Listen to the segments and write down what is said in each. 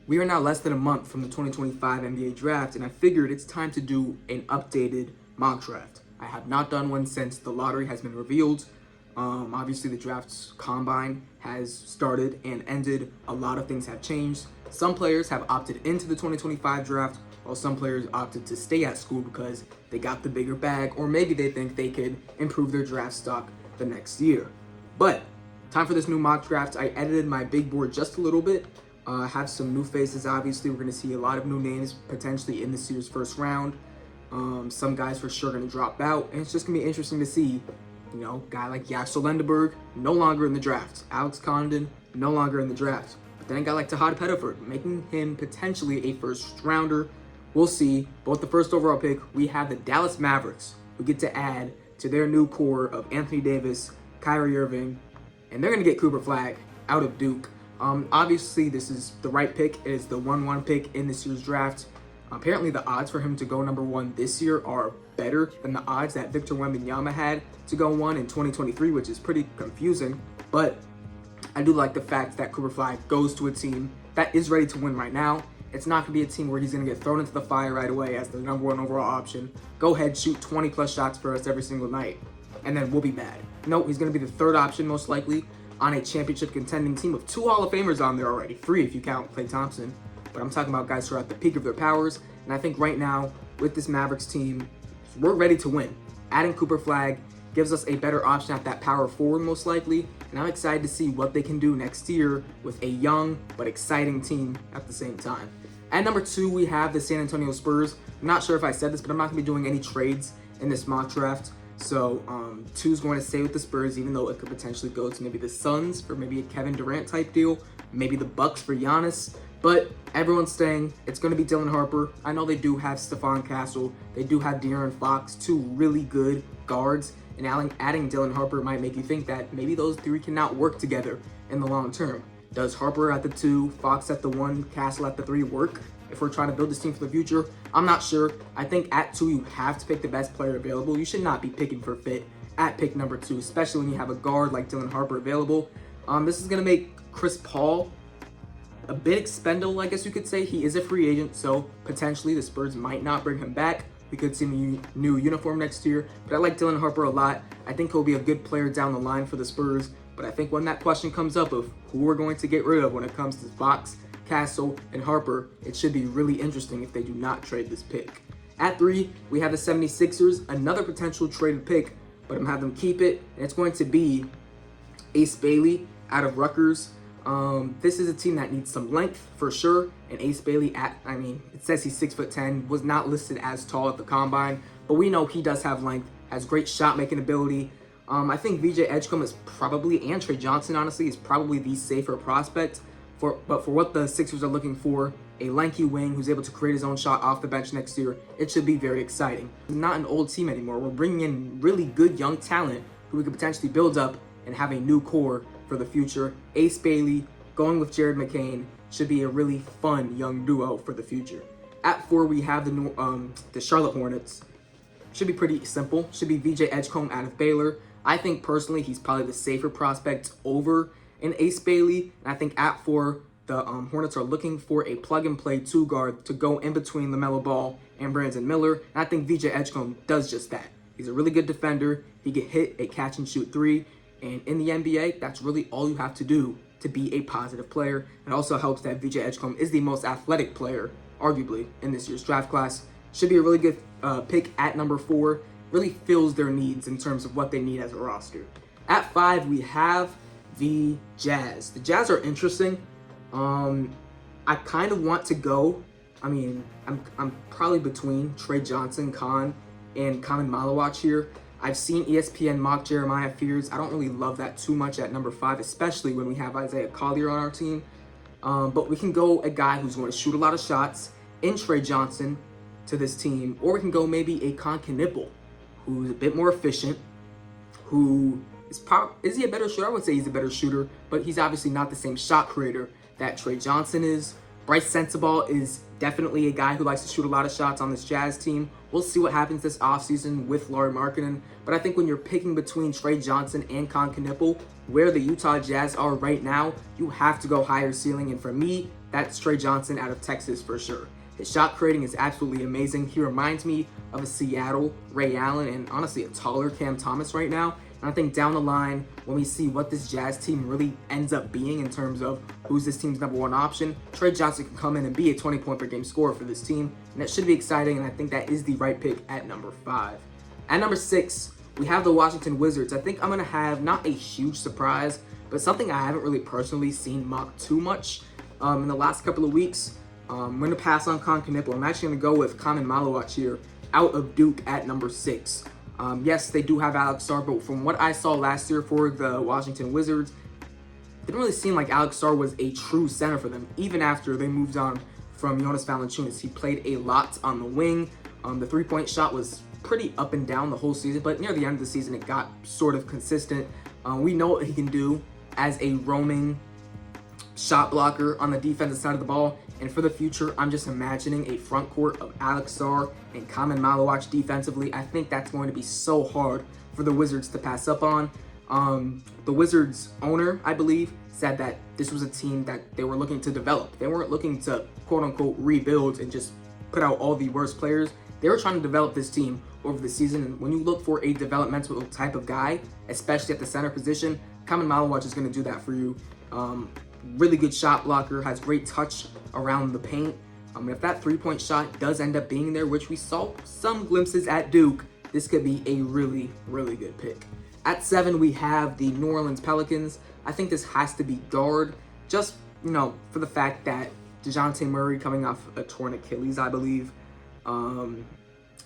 We are now less than a month from the 2025 NBA draft, and I figured it's time to do an updated mock draft. I have not done one since the lottery has been revealed. Obviously, the draft's combine has started and ended. A lot of things have changed. Some players have opted into the 2025 draft, while some players opted to stay at school because they got the bigger bag, or maybe they think they could improve their draft stock the next year. But time for this new mock draft. I edited my big board just a little bit. Have some new faces, obviously. We're going to see a lot of new names potentially in this year's first round. Some guys for sure going to drop out. And it's just going to be interesting to see, guy like Yaxel Lendeberg, no longer in the draft. Alex Condon, no longer in the draft. But then a guy like Tahad Pettiford, making him potentially a first rounder. We'll see. But with the first overall pick, we have the Dallas Mavericks, who get to add to their new core of Anthony Davis, Kyrie Irving, and they're going to get Cooper Flagg out of Duke. Obviously, this is the right pick. It is the 1-1 pick in this year's draft. Apparently, the odds for him to go number 1 this year are better than the odds that Victor Wembanyama had to go 1 in 2023, which is pretty confusing. But I do like the fact that Cooper Flagg goes to a team that is ready to win right now. It's not going to be a team where he's going to get thrown into the fire right away as the number 1 overall option. Go ahead, shoot 20-plus shots for us every single night, and then we'll be bad. No, he's going to be the 3rd option most likely on a championship contending team with 2 Hall of Famers on there already. 3 if you count Klay Thompson. But I'm talking about guys who are at the peak of their powers. And I think right now, with this Mavericks team, we're ready to win. Adding Cooper Flagg gives us a better option at that power forward most likely. And I'm excited to see what they can do next year with a young but exciting team at the same time. At number 2, we have the San Antonio Spurs. I'm not sure if I said this, but I'm not going to be doing any trades in this mock draft. So 2 is going to stay with the Spurs, even though it could potentially go to maybe the Suns for maybe a Kevin Durant type deal, maybe the Bucks for Giannis. But everyone's staying. It's going to be Dylan Harper. I know they do have Stephon Castle. They do have De'Aaron Fox, 2 really good guards. And adding Dylan Harper might make you think that maybe those 3 cannot work together in the long term. Does Harper at the 2, Fox at the 1, Castle at the 3 work if we're trying to build this team for the future? I'm not sure. I think at 2, you have to pick the best player available. You should not be picking for fit at pick number 2, especially when you have a guard like Dylan Harper available. This is going to make Chris Paul a bit expendable, I guess you could say. He is a free agent, so potentially the Spurs might not bring him back. We could see a new uniform next year, but I like Dylan Harper a lot. I think he'll be a good player down the line for the Spurs, but I think when that question comes up of who we're going to get rid of when it comes to Fox, Castle, and Harper, it should be really interesting if they do not trade this pick. At 3, we have the 76ers, another potential traded pick, but I'm going to have them keep it, and it's going to be Ace Bailey out of Rutgers. This is a team that needs some length for sure, and Ace Bailey it says he's 6'10", was not listed as tall at the combine, but we know he does have length, has great shot-making ability. I think VJ Edgecombe is probably, and Trey Johnson, honestly, is probably the safer prospect. But for what the Sixers are looking for, a lanky wing who's able to create his own shot off the bench next year, it should be very exciting. It's not an old team anymore. We're bringing in really good young talent who we could potentially build up and have a new core for the future. Ace Bailey going with Jared McCain should be a really fun young duo for the future. At 4, we have the Charlotte Hornets. Should be pretty simple. Should be VJ Edgecombe out of Baylor. I think personally he's probably the safer prospect over an Ace Bailey. And I think at 4, the Hornets are looking for a plug-and-play 2 guard to go in between LaMelo Ball and Brandon Miller. And I think VJ Edgecombe does just that. He's a really good defender. He can hit a catch-and-shoot 3. And in the NBA, that's really all you have to do to be a positive player. It also helps that VJ Edgecombe is the most athletic player, arguably, in this year's draft class. Should be a really good pick at number 4. Really fills their needs in terms of what they need as a roster. At 5, we have the Jazz. The Jazz are interesting. I kind of want to go. I'm probably between Trey Johnson, Khan, and Kamen Malawach here. I've seen ESPN mock Jeremiah Fears. I don't really love that too much at number 5, especially when we have Isaiah Collier on our team. But we can go a guy who's going to shoot a lot of shots in Trey Johnson to this team, or we can go maybe a Con Knipple, who's a bit more efficient, who is he a better shooter? I would say he's a better shooter, but he's obviously not the same shot creator that Trey Johnson is. Bryce Sensabaugh is definitely a guy who likes to shoot a lot of shots on this Jazz team. We'll see what happens this offseason with Lauri Markkanen. But I think when you're picking between Trey Johnson and Con Knipple, where the Utah Jazz are right now, you have to go higher ceiling. And for me, that's Trey Johnson out of Texas for sure. His shot creating is absolutely amazing. He reminds me of a Seattle Ray Allen and honestly a taller Cam Thomas right now. And I think down the line, when we see what this Jazz team really ends up being in terms of who's this team's #1 option, Trey Johnson can come in and be a 20-point per game scorer for this team. And that should be exciting, and I think that is the right pick at number 5. At number 6, we have the Washington Wizards. I think I'm going to have not a huge surprise, but something I haven't really personally seen mocked too much in the last couple of weeks. I'm going to pass on Con Knipple. I'm actually going to go with Kamen Malawach here out of Duke at number 6. Yes, they do have Alex Sarr, but from what I saw last year for the Washington Wizards, it didn't really seem like Alex Sarr was a true center for them, even after they moved on from Jonas Valanciunas. He played a lot on the wing. The three-point shot was pretty up and down the whole season, but near the end of the season, it got sort of consistent. We know what he can do as a roaming shot blocker on the defensive side of the ball. And for the future, I'm just imagining a front court of Alex Sarr and Kamen Malawach defensively. I think that's going to be so hard for the Wizards to pass up on. The Wizards owner, I believe, said that this was a team that they were looking to develop. They weren't looking to quote-unquote rebuild and just put out all the worst players. They were trying to develop this team over the season. And when you look for a developmental type of guy, especially at the center position, Kamen Malawach is going to do that for you. Really good shot blocker, has great touch around the paint. If that three-point shot does end up being there, which we saw some glimpses at Duke, this could be a really, really good pick. At 7, we have the New Orleans Pelicans. I think this has to be guard, just, for the fact that DeJounte Murray coming off a torn Achilles, I believe. And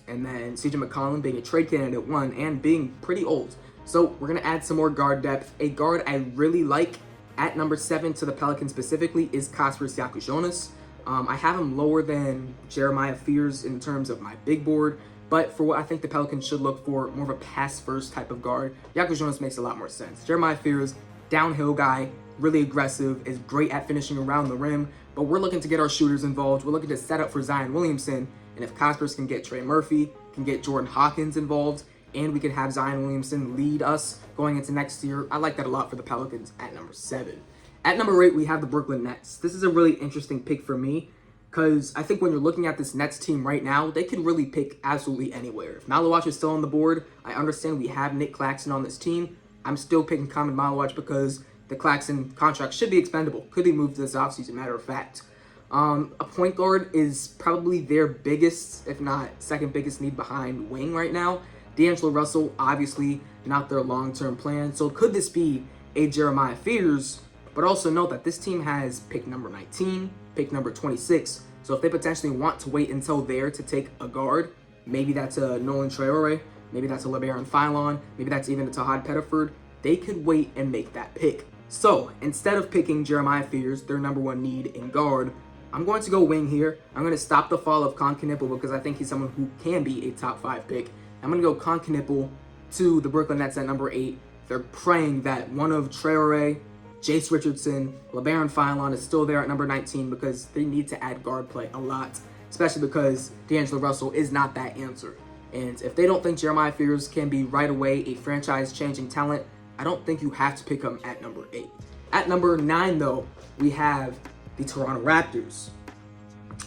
then CJ McCollum being a trade candidate at 1 and being pretty old. So we're going to add some more guard depth. A guard I really like at number 7 to the Pelicans specifically is Kasper Siakis. I have him lower than Jeremiah Fears in terms of my big board, but for what I think the Pelicans should look for, more of a pass-first type of guard, Siakis makes a lot more sense. Jeremiah Fears, downhill guy, really aggressive, is great at finishing around the rim, but we're looking to get our shooters involved. We're looking to set up for Zion Williamson, and if Kaspers can get Trey Murphy, can get Jordan Hawkins involved, and we can have Zion Williamson lead us going into next year, I like that a lot for the Pelicans at number 7. At number 8, we have the Brooklyn Nets. This is a really interesting pick for me because I think when you're looking at this Nets team right now, they could really pick absolutely anywhere. If Malawach is still on the board, I understand we have Nick Claxton on this team. I'm still picking Kamen Malawach because the Claxton contract should be expendable. Could be moved this offseason, matter of fact. A point guard is probably their biggest, if not second biggest need behind wing right now. D'Angelo Russell, obviously not their long-term plan. So could this be a Jeremiah Fears? But also note that this team has pick number 19, pick number 26. So if they potentially want to wait until there to take a guard, maybe that's a Nolan Traore, maybe that's a LeBaron Philon, maybe that's even a Tahad Pettiford, they could wait and make that pick. So instead of picking Jeremiah Fears, their number 1 need in guard, I'm going to go wing here. I'm going to stop the fall of Con Knipple because I think he's someone who can be a top 5 pick. I'm going to go Con Knipple to the Brooklyn Nets at number 8. They're praying that one of Traore, Jace Richardson, LeBaron Philon is still there at number 19 because they need to add guard play a lot, especially because D'Angelo Russell is not that answer. And if they don't think Jeremiah Fears can be right away a franchise-changing talent, I don't think you have to pick him at number 8. At number 9, though, we have the Toronto Raptors.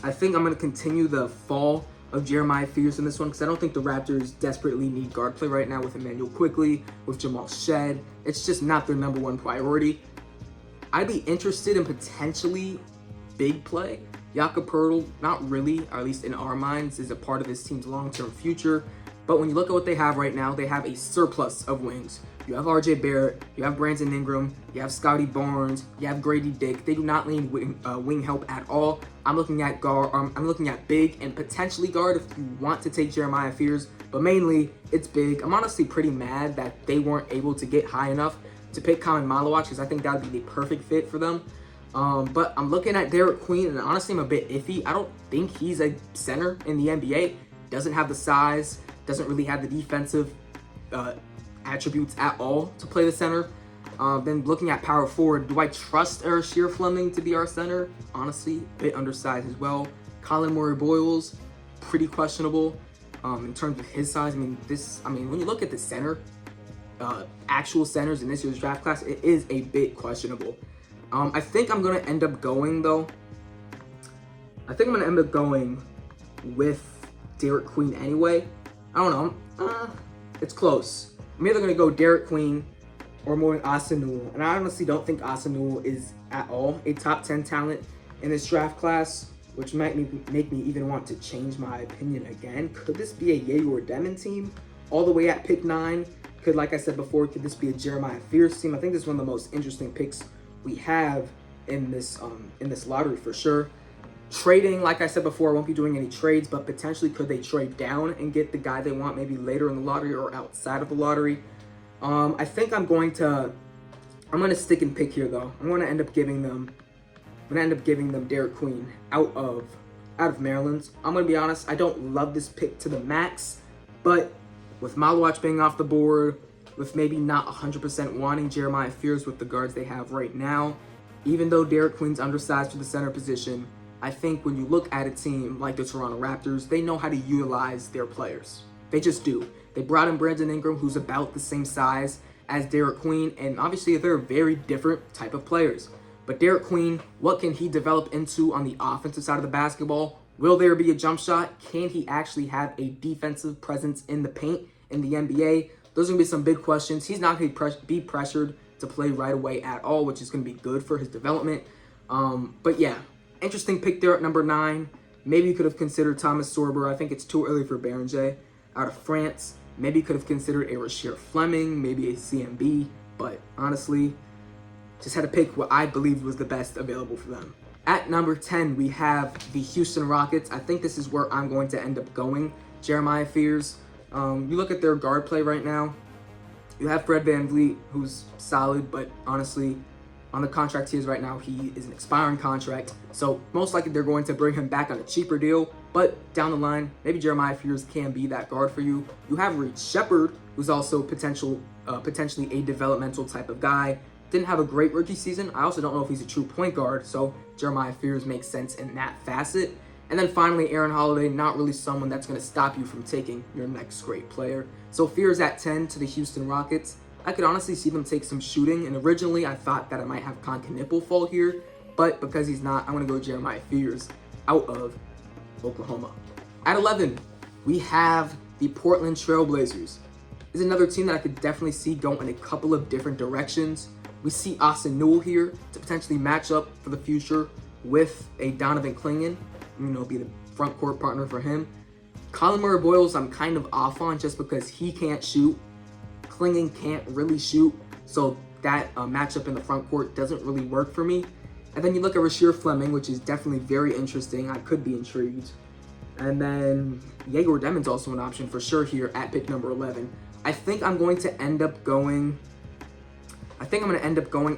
I think I'm going to continue the fall of Jeremiah Fears in this one because I don't think the Raptors desperately need guard play right now with Emmanuel Quickley, with Jamal Shed. It's just not their number 1 priority. I'd be interested in potentially big play. Jakob Poeltl, not really, or at least in our minds, is a part of this team's long-term future. But when you look at what they have right now, they have a surplus of wings. You have RJ Barrett, you have Brandon Ingram, you have Scotty Barnes, you have Grady Dick. They do not need wing help at all. I'm looking at guard. I'm looking at big and potentially guard if you want to take Jeremiah Fears, but mainly it's big. I'm honestly pretty mad that they weren't able to get high enough to pick Kamen Malawach because I think that would be the perfect fit for them. But I'm looking at Derek Queen, and honestly, I'm a bit iffy. I don't think he's a center in the NBA. Doesn't have the size, doesn't really have the defensive attributes at all to play the center. Then looking at power forward, do I trust Sheer Fleming to be our center? Honestly, a bit undersized as well. Colin Murray-Boyles, pretty questionable in terms of his size. When you look at the center, actual centers in this year's draft class, it is a bit questionable. I think I'm going to end up going, though, I think I'm going to end up going with Derek Queen anyway. I don't know. It's close. I'm either going to go Derek Queen or I'm going Asa Newell. And I honestly don't think Asa Newell is at all a top 10 talent in this draft class, which might make me even want to change my opinion again. Could this be a Yegor Demon team all the way at pick 9? Could, like I said before, could this be a Jeremiah Fears team? I think this is one of the most interesting picks we have in this lottery for sure. Trading, like I said before, I won't be doing any trades, but potentially could they trade down and get the guy they want maybe later in the lottery or outside of the lottery? I think I'm going to stick and pick here though. I'm gonna end up giving them Derek Queen out of Maryland. I'm gonna be honest, I don't love this pick to the max, but with Malawach being off the board, with maybe not 100% wanting Jeremiah Fears with the guards they have right now, even though Derek Queen's undersized for the center position, I think when you look at a team like the Toronto Raptors, they know how to utilize their players. They just do. They brought in Brandon Ingram, who's about the same size as Derek Queen, and obviously they're very different type of players. But Derek Queen, what can he develop into on the offensive side of the basketball? Will there be a jump shot? Can he actually have a defensive presence in the paint in the NBA? Those are going to be some big questions. He's not going to be pressured to play right away at all, which is going to be good for his development. But yeah, interesting pick there at number 9. Maybe you could have considered Thomas Sorber. I think it's too early for Berenger out of France. Maybe you could have considered a Rasheer Fleming, maybe a CMB. But honestly, just had to pick what I believed was the best available for them. At number 10, we have the Houston Rockets. I think this is where I'm going to end up going. Jeremiah Fears. You look at their guard play right now. You have Fred VanVleet, who's solid, but honestly, on the contract he is right now, he is an expiring contract. So most likely they're going to bring him back on a cheaper deal. But down the line, maybe Jeremiah Fears can be that guard for you. You have Reed Shepherd, who's also potentially a developmental type of guy. Didn't have a great rookie season. I also don't know if he's a true point guard, so Jeremiah Fears makes sense in that facet. And then finally, Aaron Holiday, not really someone that's going to stop you from taking your next great player. So Fears at 10 to the Houston Rockets. I could honestly see them take some shooting, and originally I thought that I might have Con Knipple fall here, but because he's not, I'm going to go Jeremiah Fears out of Oklahoma. At 11, we have the Portland Trailblazers. This is another team that I could definitely see go in a couple of different directions. We see Asa Newell here to potentially match up for the future with a Donovan Clingan, be the front court partner for him. Colin Murray-Boyles, I'm kind of off on just because he can't shoot. Clingan can't really shoot, so that matchup in the front court doesn't really work for me. And then you look at Rasheer Fleming, which is definitely very interesting. I could be intrigued. And then Yegor Demon's also an option for sure here at pick number 11. I think I'm going to end up going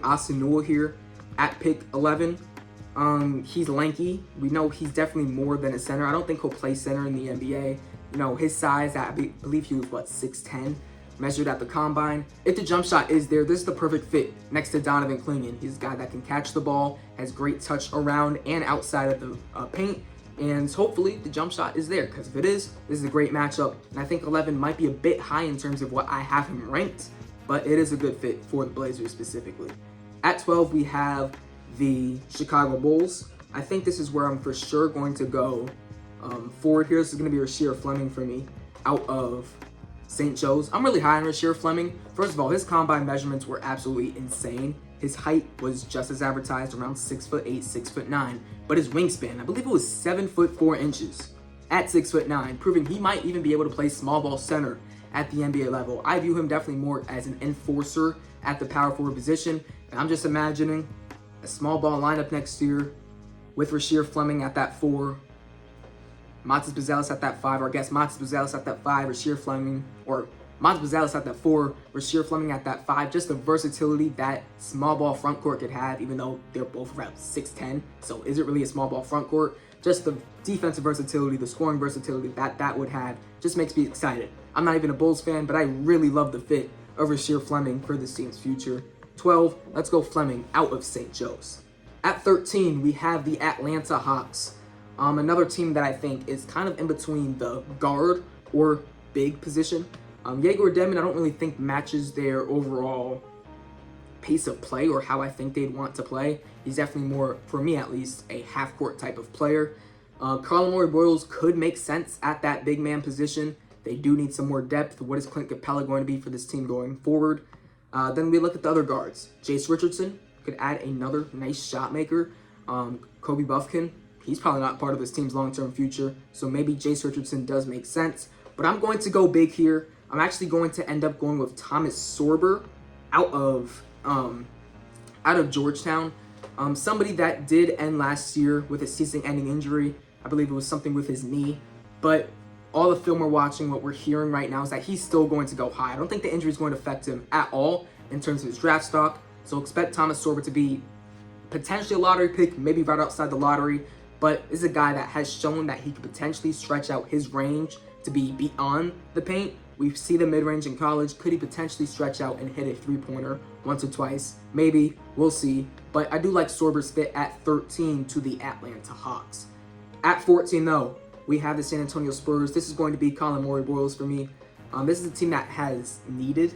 Asa Newell here at pick 11. He's lanky. We know he's definitely more than a center. I don't think he'll play center in the NBA. His size, I believe he was, 6'10", measured at the combine. If the jump shot is there, this is the perfect fit next to Donovan Clingan. He's a guy that can catch the ball, has great touch around and outside of the paint, and hopefully the jump shot is there, because if it is, this is a great matchup. And I think 11 might be a bit high in terms of what I have him ranked, but it is a good fit for the Blazers specifically. At 12, we have the Chicago Bulls. I think this is where I'm for sure going to go forward here. This is going to be Rasheer Fleming for me out of St. Joe's. I'm really high on Rasheer Fleming. First of all, his combine measurements were absolutely insane. His height was just as advertised, around 6'8", 6'9", but his wingspan, I believe it was 7'4" at 6'9", proving he might even be able to play small ball center at the NBA level. I view him definitely more as an enforcer at the power forward position, and I'm just imagining a small ball lineup next year with Rasheer Fleming at that 4, Matas Buzelis at that 5, or I guess Matas Buzelis at that 5, Rasheer Fleming, or Matas Buzelis at that 4, Rasheer Fleming at that 5. Just the versatility that small ball front court could have, even though they're both around 6'10", so is it really a small ball front court? Just the defensive versatility, the scoring versatility that would have just makes me excited. I'm not even a Bulls fan, but I really love the fit of Rasheer Fleming for this team's future. 12, let's go Fleming out of St. Joe's. At 13, we have the Atlanta Hawks. Another team that I think is kind of in between the guard or big position. Yegor Demon, I don't really think matches their overall pace of play or how I think they'd want to play. He's definitely more, for me at least, a half-court type of player. Carlin Boyles could make sense at that big man position. They do need some more depth. What is Clint Capella going to be for this team going forward? Then we look at the other guards. Jace Richardson could add another nice shot maker. Kobe Buffkin, he's probably not part of this team's long-term future, so maybe Jace Richardson does make sense. But I'm going to go big here. I'm actually going to end up going with Thomas Sorber out of Georgetown. Somebody that did end last year with a season-ending injury. I believe it was something with his knee. But all the film we're watching, what we're hearing right now is that he's still going to go high. I don't think the injury is going to affect him at all in terms of his draft stock. So expect Thomas Sorber to be potentially a lottery pick, maybe right outside the lottery. But this is a guy that has shown that he could potentially stretch out his range to be beyond the paint. We see the mid-range in college. Could he potentially stretch out and hit a three-pointer once or twice? Maybe. We'll see. But I do like Sorber's fit at 13 to the Atlanta Hawks. At 14, though, we have the San Antonio Spurs. This is going to be Colin Boyles for me. This is a team that has needed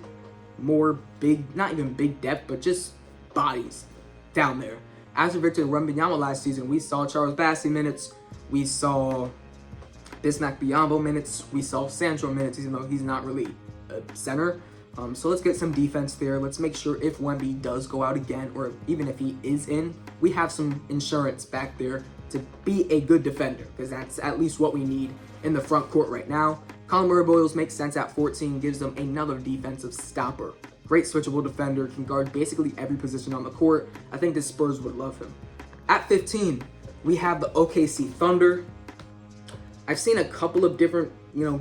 more big, not even big depth, but just bodies down there. After Victor Wembanyama last season, we saw Charles Bassey minutes. We saw Bismack Biyombo minutes. We saw Sandro minutes, even though he's not really a center. So let's get some defense there. Let's make sure if Wemby does go out again, or even if he is in, we have some insurance back there to be a good defender, because that's at least what we need in the front court right now. Colin Boyles makes sense at 14, gives them another defensive stopper. Great switchable defender, can guard basically every position on the court. I think the Spurs would love him. At 15, we have the OKC Thunder. I've seen a couple of different,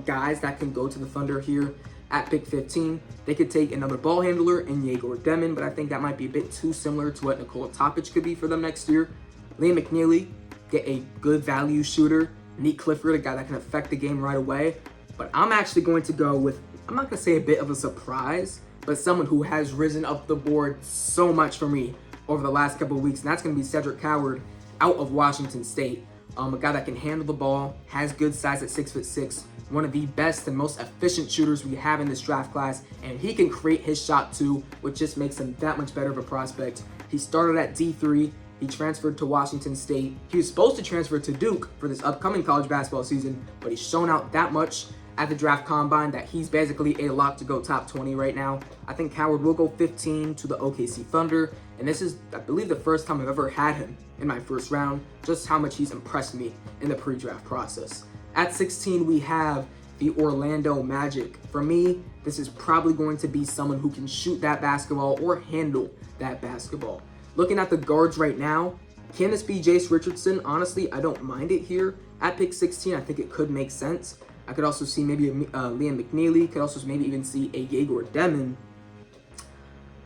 guys that can go to the Thunder here at pick 15. They could take another ball handler in Yegor Demon, but I think that might be a bit too similar to what Nikola Topic could be for them next year. Liam McNeely, get a good value shooter. Neat Clifford, a guy that can affect the game right away. But I'm actually going to go with, I'm not going to say a bit of a surprise, but someone who has risen up the board so much for me over the last couple of weeks, and that's going to be Cedric Coward out of Washington State. A guy that can handle the ball, has good size at 6'6", one of the best and most efficient shooters we have in this draft class, and he can create his shot too, which just makes him that much better of a prospect. He started at D3, he transferred to Washington State. He was supposed to transfer to Duke for this upcoming college basketball season, but he's shown out that much at the draft combine that he's basically a lock to go top 20 right now. I think Coward will go 15 to the OKC Thunder, and this is, I believe, the first time I've ever had him in my first round, just how much he's impressed me in the pre-draft process. At 16, we have the Orlando Magic. For me, this is probably going to be someone who can shoot that basketball or handle that basketball. Looking at the guards right now, can this be Jace Richardson? Honestly, I don't mind it here. At pick 16, I think it could make sense. I could also see maybe a Liam McNeely. Could also maybe even see a Yegor Demon.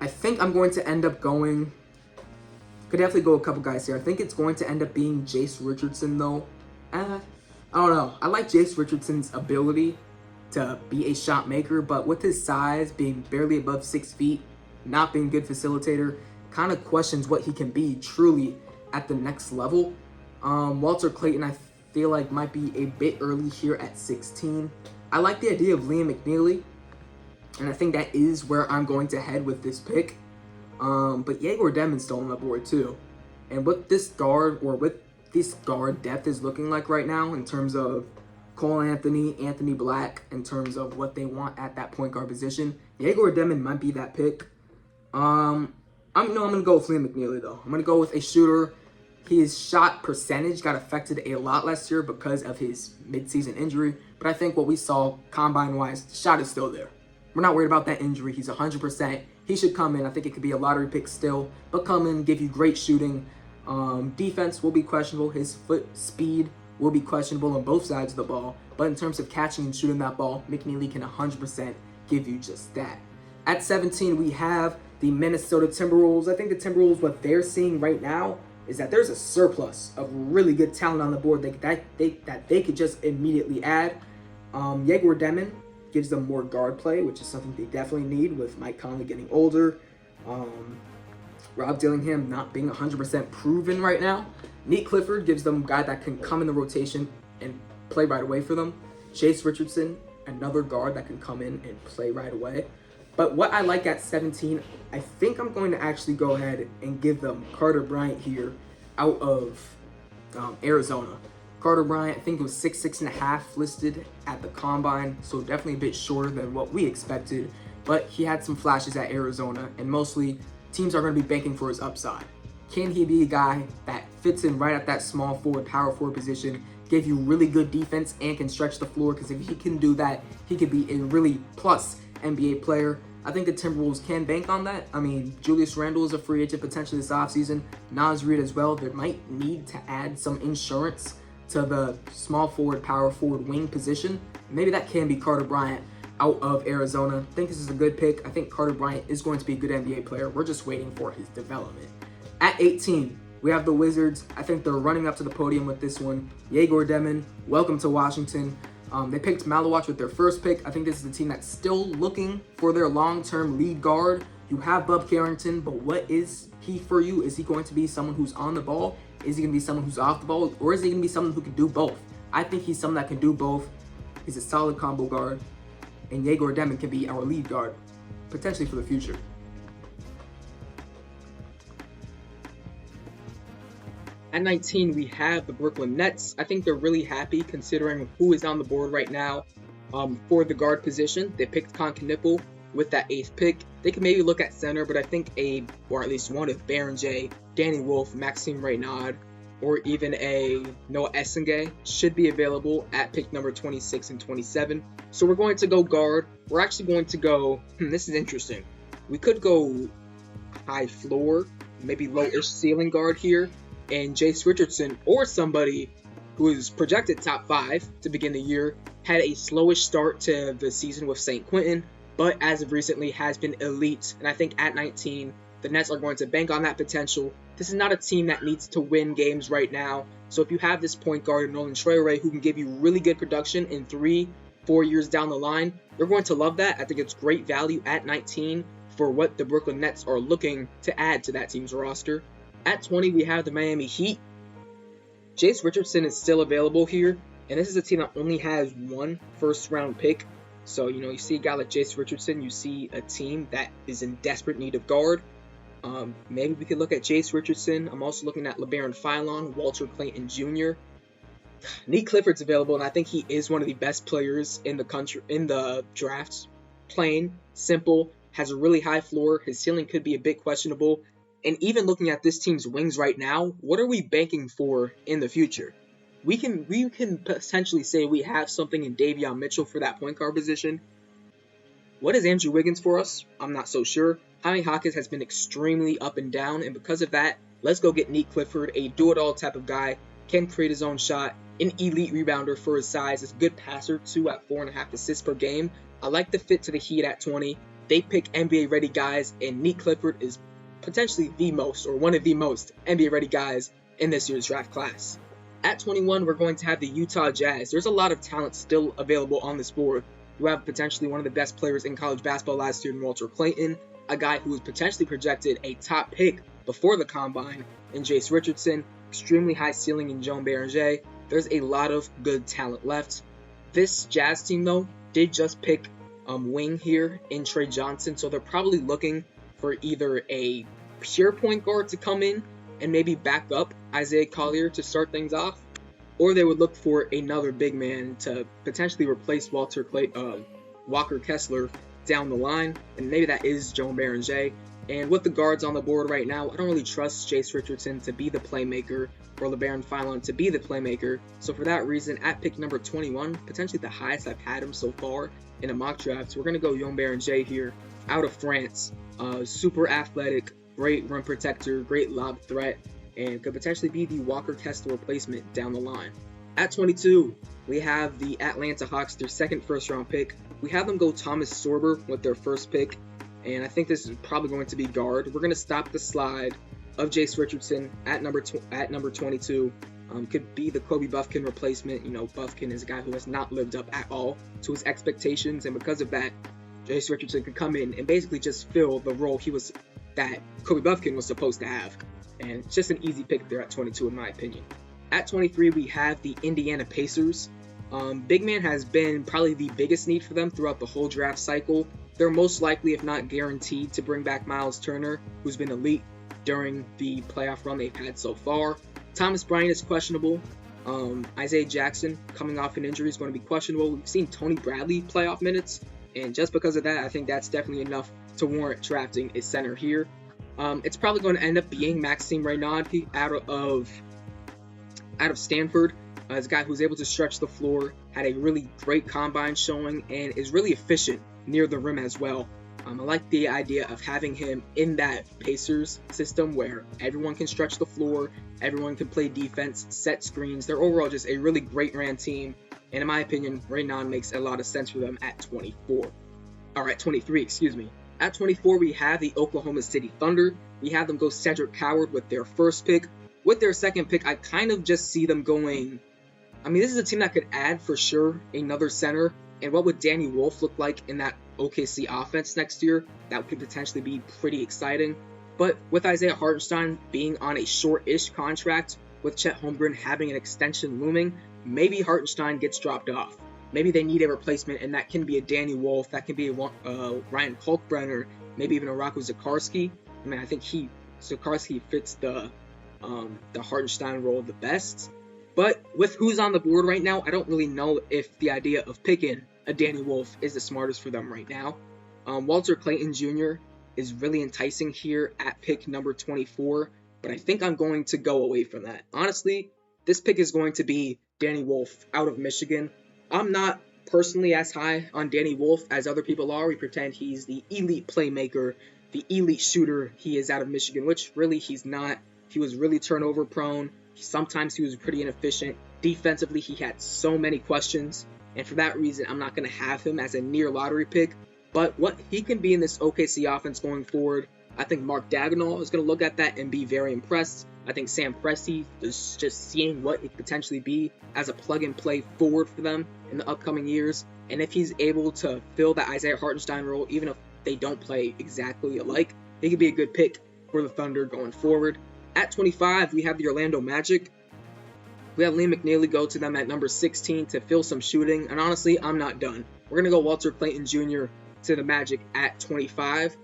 I think I'm going to end up going... Could definitely go a couple guys here. I think it's going to end up being Jace Richardson, though. I don't know. I like Jace Richardson's ability to be a shot maker, but with his size, being barely above 6 feet, not being a good facilitator, kind of questions what he can be truly at the next level. Walter Clayton, I feel like might be a bit early here at 16. I like the idea of Liam McNeely, and I think that is where I'm going to head with this pick. But Yegor Demon's still on the board too. And what this guard, or what this guard depth is looking like right now in terms of Cole Anthony, Anthony Black, in terms of what they want at that point guard position, Yegor Demon might be that pick. I'm going to go with Liam McNeely, though. I'm going to go with a shooter. His shot percentage got affected a lot last year because of his midseason injury. But I think what we saw combine-wise, the shot is still there. We're not worried about that injury. He's 100%. He should come in. I think it could be a lottery pick still. But come in, give you great shooting. Defense will be questionable. His foot speed will be questionable on both sides of the ball. But in terms of catching and shooting that ball, McNeely can 100% give you just that. At 17, we have the Minnesota Timberwolves. I think the Timberwolves, what they're seeing right now is that there's a surplus of really good talent on the board that they could just immediately add. Yegor Demon gives them more guard play, which is something they definitely need with Mike Conley getting older. Rob Dillingham not being 100% proven right now. Neat Clifford gives them a guy that can come in the rotation and play right away for them. Jace Richardson, another guard that can come in and play right away. But what I like at 17, I think I'm going to actually go ahead and give them Carter Bryant here out of Arizona. Carter Bryant, I think it was 6'6.5" listed at the combine, so definitely a bit shorter than what we expected. But he had some flashes at Arizona, and mostly teams are going to be banking for his upside. Can he be a guy that fits in right at that small forward, power forward position, give you really good defense and can stretch the floor? Because if he can do that, he could be a really plus NBA player. I think the Timberwolves can bank on that. I mean, Julius Randle is a free agent potentially this offseason. Naz Reid as well. They might need to add some insurance to the small forward, power forward, wing position. Maybe that can be Carter Bryant out of Arizona. I think this is a good pick. I think Carter Bryant is going to be a good NBA player. We're just waiting for his development. At 18, we have the Wizards. I think they're running up to the podium with this one. Yegor Demon, welcome to Washington. They picked Malawach with their first pick. I think this is the team that's still looking for their long-term lead guard. You have Bub Carrington, but what is he for you? Is he going to be someone who's on the ball? Is he going to be someone who's off the ball? Or is he going to be someone who can do both? I think he's someone that can do both. He's a solid combo guard. And Yegor Demon can be our lead guard, potentially for the future. At 19, we have the Brooklyn Nets. I think they're really happy considering who is on the board right now for the guard position. They picked Knippel with that 8th pick. They could maybe look at center, but I think or at least one of Baron J, Danny Wolf, Maxime Reynaud, or even a Noah Essengay should be available at pick number 26 and 27. So we're going to go guard. We're actually going to go, this is interesting. We could go high floor, maybe low-ish ceiling guard here, and Jace Richardson, or somebody who is projected top 5 to begin the year, had a slowish start to the season with St. Quentin, but as of recently has been elite. And I think at 19, the Nets are going to bank on that potential. This is not a team that needs to win games right now. So if you have this point guard, Nolan Traore, who can give you really good production in 3-4 years down the line, you're going to love that. I think it's great value at 19 for what the Brooklyn Nets are looking to add to that team's roster. At 20, we have the Miami Heat. Jace Richardson is still available here, and this is a team that only has one first-round pick. So, you see a guy like Jace Richardson, you see a team that is in desperate need of guard. Maybe we could look at Jace Richardson. I'm also looking at LeBaron Philon, Walter Clayton Jr. Nick Clifford's available, and I think he is one of the best players in the country in the drafts. Plain, simple, has a really high floor. His ceiling could be a bit questionable. And even looking at this team's wings right now, what are we banking for in the future? We can potentially say we have something in Davion Mitchell for that point guard position. What is Andrew Wiggins for us? I'm not so sure. Jaime Hawkins has been extremely up and down, and because of that, let's go get Nick Clifford, a do-it-all type of guy, can create his own shot, an elite rebounder for his size, is a good passer, too, at 4.5 assists per game. I like the fit to the Heat at 20. They pick NBA-ready guys, and Nick Clifford is potentially the most, or one of the most, NBA-ready guys in this year's draft class. At 21, we're going to have the Utah Jazz. There's a lot of talent still available on this board. You have potentially one of the best players in college basketball last year in Walter Clayton, a guy who was potentially projected a top pick before the combine in Jace Richardson, extremely high ceiling in Joan Beranger. There's a lot of good talent left. This Jazz team, though, did just pick wing here in Trey Johnson, so they're probably looking for either a pure point guard to come in and maybe back up Isaiah Collier to start things off, or they would look for another big man to potentially replace Walker Kessler down the line, and maybe that is Joan Beranger. And with the guards on the board right now, I don't really trust Jace Richardson to be the playmaker or LeBaron Philon to be the playmaker. So for that reason, at pick number 21, potentially the highest I've had him so far in a mock draft, so we're going to go Joan Beranger here out of France. Super athletic, great rim protector, great lob threat, and could potentially be the Walker Kessler replacement down the line. At 22, we have the Atlanta Hawks, their second first-round pick. We have them go Thomas Sorber with their first pick, and I think this is probably going to be guard. We're going to stop the slide of Jace Richardson at number 22. Could be the Kobe Buffkin replacement. Buffkin is a guy who has not lived up at all to his expectations, and because of that, Jace Richardson could come in and basically just fill the role that Kobe Buffkin was supposed to have. And it's just an easy pick there at 22 in my opinion. At 23, we have the Indiana Pacers. Big man has been probably the biggest need for them throughout the whole draft cycle. They're most likely, if not guaranteed, to bring back Miles Turner, who's been elite during the playoff run they've had so far. Thomas Bryant is questionable. Isaiah Jackson, coming off an injury, is going to be questionable. We've seen Tony Bradley playoff minutes, and just because of that, I think that's definitely enough to warrant drafting a center here. It's probably going to end up being Maxime Renaud out of Stanford. As a guy who's able to stretch the floor, had a really great combine showing, and is really efficient near the rim as well. I like the idea of having him in that Pacers system where everyone can stretch the floor, everyone can play defense, set screens. They're overall just a really great ran team, and in my opinion, Renaud makes a lot of sense for them at 23, excuse me. At 24, we have the Oklahoma City Thunder. We have them go Cedric Coward with their first pick. With their second pick, I kind of just see them going... I mean, this is a team that could add, for sure, another center. And what would Danny Wolf look like in that OKC offense next year? That could potentially be pretty exciting. But with Isaiah Hartenstein being on a short-ish contract, with Chet Holmgren having an extension looming, maybe Hartenstein gets dropped off. Maybe they need a replacement, and that can be a Danny Wolf, that can be a Ryan Kalkbrenner, maybe even a Rocco Zikarsky. I mean, I think Zikarsky fits the Hartenstein role the best. But with who's on the board right now, I don't really know if the idea of picking a Danny Wolf is the smartest for them right now. Walter Clayton Jr. is really enticing here at pick number 24, but I think I'm going to go away from that. Honestly, this pick is going to be Danny Wolf out of Michigan. I'm not personally as high on Danny Wolf as other people are. We pretend he's the elite playmaker, the elite shooter he is out of Michigan, which really he's not. He was really turnover prone. Sometimes he was pretty inefficient. Defensively, he had so many questions. And for that reason, I'm not going to have him as a near lottery pick. But what he can be in this OKC offense going forward, I think Mark Daigneault is going to look at that and be very impressed. I think Sam Presti is just seeing what it could potentially be as a plug-and-play forward for them in the upcoming years. And if he's able to fill that Isaiah Hartenstein role, even if they don't play exactly alike, he could be a good pick for the Thunder going forward. At 25, we have the Orlando Magic. We have Liam McNeely go to them at number 16 to fill some shooting. And honestly, I'm not done. We're going to go Walter Clayton Jr. to the Magic at 25.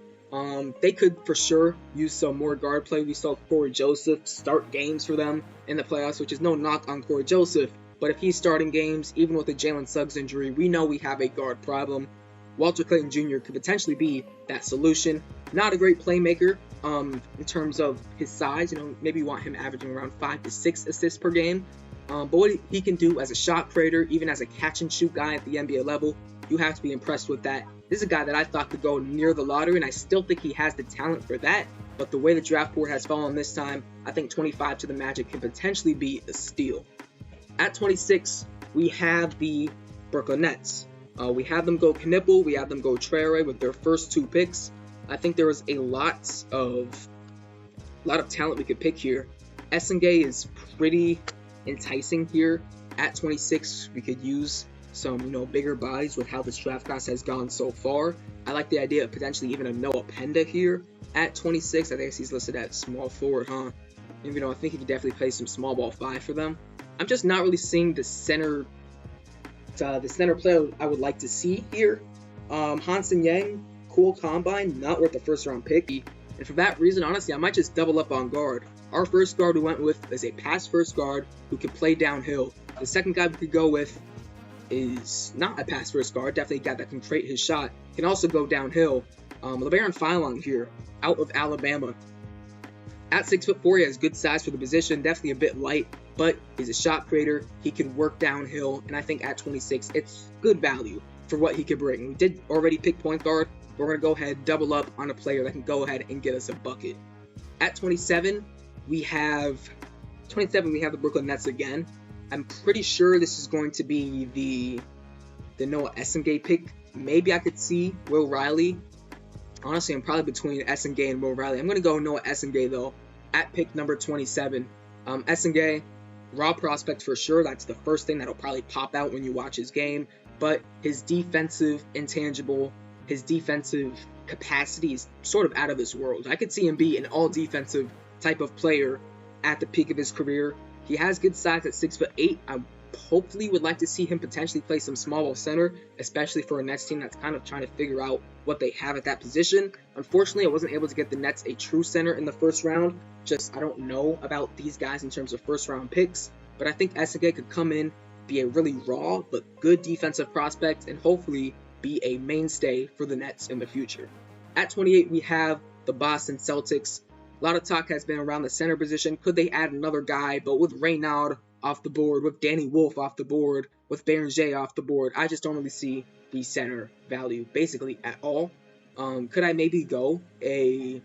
They could for sure use some more guard play. We saw Corey Joseph start games for them in the playoffs, which is no knock on Corey Joseph. But if he's starting games, even with a Jalen Suggs injury, we know we have a guard problem. Walter Clayton Jr. could potentially be that solution. Not a great playmaker in terms of his size. Maybe you want him averaging around 5 to 6 assists per game. But what he can do as a shot creator, even as a catch-and-shoot guy at the NBA level, you have to be impressed with that. This is a guy that I thought could go near the lottery, and I still think he has the talent for that. But the way the draft board has fallen this time, I think 25 to the Magic can potentially be a steal. At 26, we have the Brooklyn Nets. We have them go Knipple, we have them go Traore with their first 2 picks. I think there was a lot of talent we could pick here. Essengay is pretty enticing here. At 26, we could use some, bigger bodies with how this draft class has gone so far. I like the idea of potentially even a Noah Penda here at 26. I think he's listed at small forward, huh? Even though I think he could definitely play some small ball 5 for them. I'm just not really seeing the center player I would like to see here. Hansen Yang, cool combine, not worth the first round pick. And for that reason, honestly, I might just double up on guard. Our first guard we went with is a pass first guard who can play downhill. The second guy we could go with is not a pass first guard, definitely a guy that can create his shot, can also go downhill. LeBaron Philon here, out of Alabama. At 6'4", he has good size for the position, definitely a bit light, but he's a shot creator. He can work downhill, and I think at 26, it's good value for what he could bring. We did already pick point guard. We're going to go ahead, double up on a player that can go ahead and get us a bucket. At 27, we have the Brooklyn Nets again. I'm pretty sure this is going to be the Noah Essengay pick. Maybe I could see Will Riley. Honestly, I'm probably between Essengay and Will Riley. I'm going to go Noah Essengay, though, at pick number 27. Essengay, raw prospect for sure. That's the first thing that'll probably pop out when you watch his game. But his defensive intangible, his defensive capacity is sort of out of this world. I could see him be an all-defensive type of player at the peak of his career. He has good size at 6'8". I hopefully would like to see him potentially play some small ball center, especially for a Nets team that's kind of trying to figure out what they have at that position. Unfortunately, I wasn't able to get the Nets a true center in the first round. I don't know about these guys in terms of first round picks. but I think SNK could come in, be a really raw but good defensive prospect, and hopefully be a mainstay for the Nets in the future. At 28, we have the Boston Celtics. A lot of talk has been around the center position. Could they add another guy? But with Reynaud off the board, with Danny Wolf off the board, with Berenger off the board, I just don't really see the center value basically at all. Could I maybe go I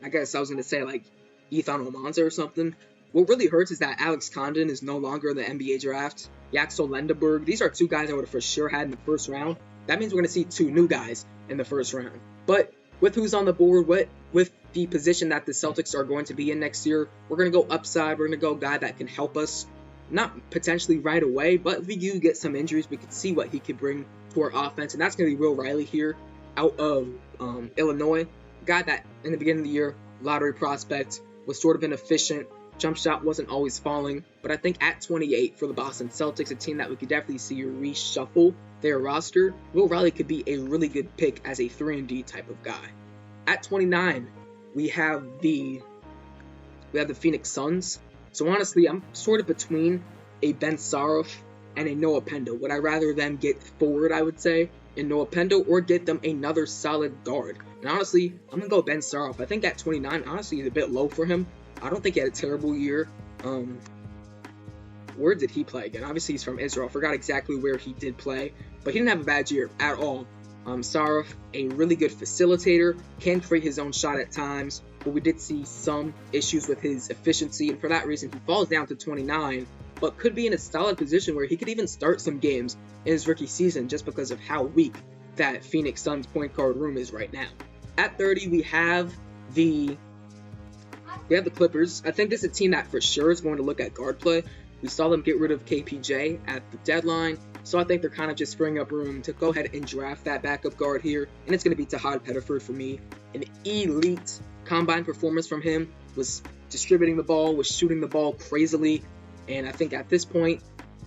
guess I was going to say like Ethan Almanza or something. What really hurts is that Alex Condon is no longer in the NBA draft. Yaxel Lendeberg, these are two guys I would have for sure had in the first round. That means we're going to see two new guys in the first round. But with who's on the board, with the position that the Celtics are going to be in next year, we're going to go upside. We're going to go guy that can help us, not potentially right away, but if we do get some injuries, we can see what he could bring to our offense. And that's going to be Will Riley here out of Illinois. Guy that in the beginning of the year, lottery prospect, was sort of inefficient. Jump shot wasn't always falling, but I think at 28 for the Boston Celtics, a team that we could definitely see reshuffle their roster, Will Riley could be a really good pick as a 3-and-D type of guy. At 29, we have the Phoenix Suns. So honestly, I'm sort of between a Ben Saroff and a Noah Pendo. Would I rather them get forward, I would say, in Noah Pendo, or get them another solid guard? And honestly, I'm going to go Ben Saroff. I think at 29, honestly, is a bit low for him. I don't think he had a terrible year. Where did he play again? Obviously, he's from Israel. I forgot exactly where he did play, but he didn't have a bad year at all. Saroff, a really good facilitator, can create his own shot at times, but we did see some issues with his efficiency, and for that reason, he falls down to 29, but could be in a solid position where he could even start some games in his rookie season just because of how weak that Phoenix Suns point guard room is right now. At 30, we have the Clippers. I think this is a team that for sure is going to look at guard play. We saw them get rid of KPJ at the deadline, so I think they're kind of just freeing up room to go ahead and draft that backup guard here, and it's going to be Tahad Pettiford for me. An elite combine performance from him, was distributing the ball, was shooting the ball crazily, and I think at this point,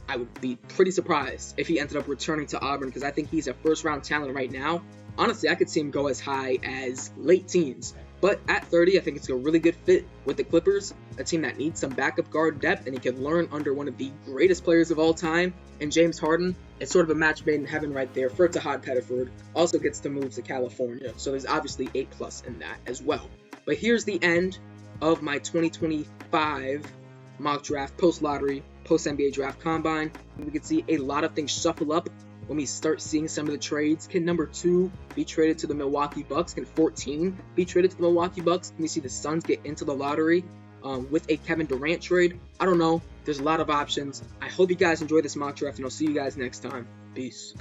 I would be pretty surprised if he ended up returning to Auburn, because I think he's a first-round talent right now. Honestly, I could see him go as high as late teens. But at 30, I think it's a really good fit with the Clippers, a team that needs some backup guard depth, and he can learn under one of the greatest players of all time, and James Harden. It's sort of a match made in heaven right there for Tahad Pettiford. Also gets to move to California, so there's obviously a plus in that as well. But here's the end of my 2025 mock draft, post-lottery, post-NBA draft combine. We can see a lot of things shuffle up when we start seeing some of the trades. Can number 2 be traded to the Milwaukee Bucks? Can 14 be traded to the Milwaukee Bucks? Can we see the Suns get into the lottery with a Kevin Durant trade? I don't know. There's a lot of options. I hope you guys enjoyed this mock draft, and I'll see you guys next time. Peace.